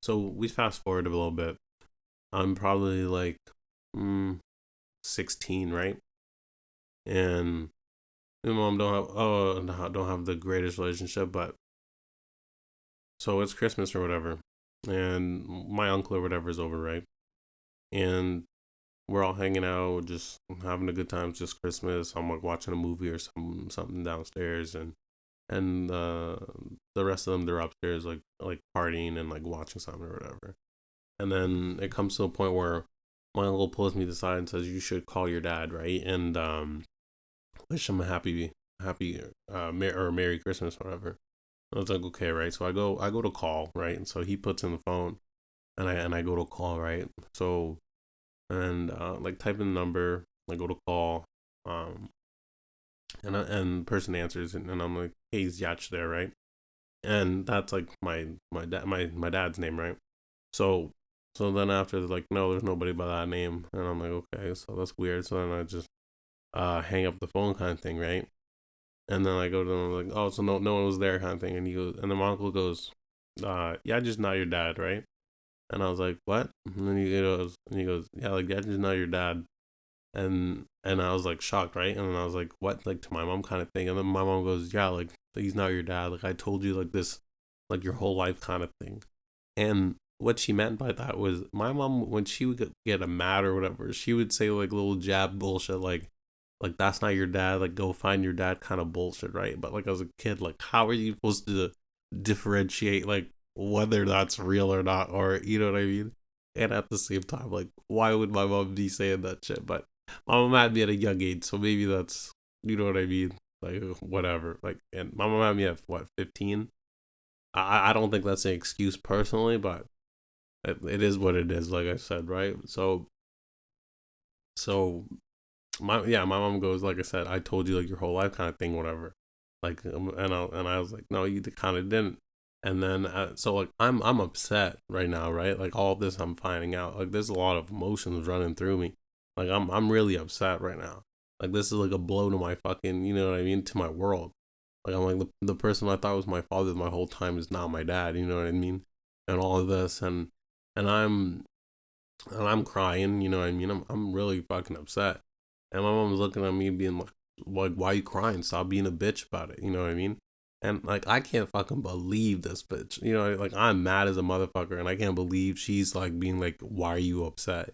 So we fast forward a little bit. I'm probably like mm, 16, right? And my mom don't have the greatest relationship, but so it's Christmas or whatever, and my uncle or whatever is over, right? And we're all hanging out, just having a good time. It's just Christmas. I'm like watching a movie or something downstairs, and the rest of them they're upstairs like partying and like watching something or whatever. And then it comes to a point where my uncle pulls me to the side and says, "You should call your dad, right? And wish him a happy or Merry Christmas, or whatever." I was like, "Okay, right." So I go to call, right, and so he puts in the phone, and I go to call, right. So and like type in the number, I go to call, um, and the person answers, and I'm like, "Hey, is Yach there, right?" And that's like my dad's name, right? So so then after they're like, "No, there's nobody by that name," and I'm like, "Okay, so that's weird." So then I just hang up the phone kind of thing, right? And then I go to them like, "Oh, so no one was there kind of thing," and he goes, and then my uncle goes, "Yeah, just not your dad, right?" And I was like, "What?" And then he goes, "Yeah, like yeah, just not your dad." And I was like shocked, right? And then I was like, "What?" Like to my mom kind of thing. And then my mom goes, "Yeah, like he's not your dad. Like I told you like this, like your whole life kind of thing." And what she meant by that was my mom, when she would get a mad or whatever, she would say like little jab bullshit, like that's not your dad, like go find your dad kind of bullshit, right? But like as a kid, like how are you supposed to differentiate like whether that's real or not, or you know what I mean? And at the same time, like why would my mom be saying that shit? But my mom had me at a young age, so maybe that's, you know what I mean? Like whatever. Like, and my mom had me at what, 15? I don't think that's an excuse personally, but it is what it is. Like I said, right? So my mom goes, like I said, I told you like your whole life kind of thing, whatever. Like and I was like, no, you kind of didn't. And then so like I'm upset right now, right? Like all this I'm finding out. Like there's a lot of emotions running through me. Like I'm really upset right now. Like this is like a blow to my fucking, you know what I mean, to my world. Like I'm like the person I thought was my father my whole time is now my dad, you know what I mean? And all of this, and I'm crying, you know what I mean? I'm really fucking upset. And my mom's looking at me being like, why you crying? Stop being a bitch about it, you know what I mean? And like I can't fucking believe this bitch. You know, like I'm mad as a motherfucker and I can't believe she's like being like, why are you upset?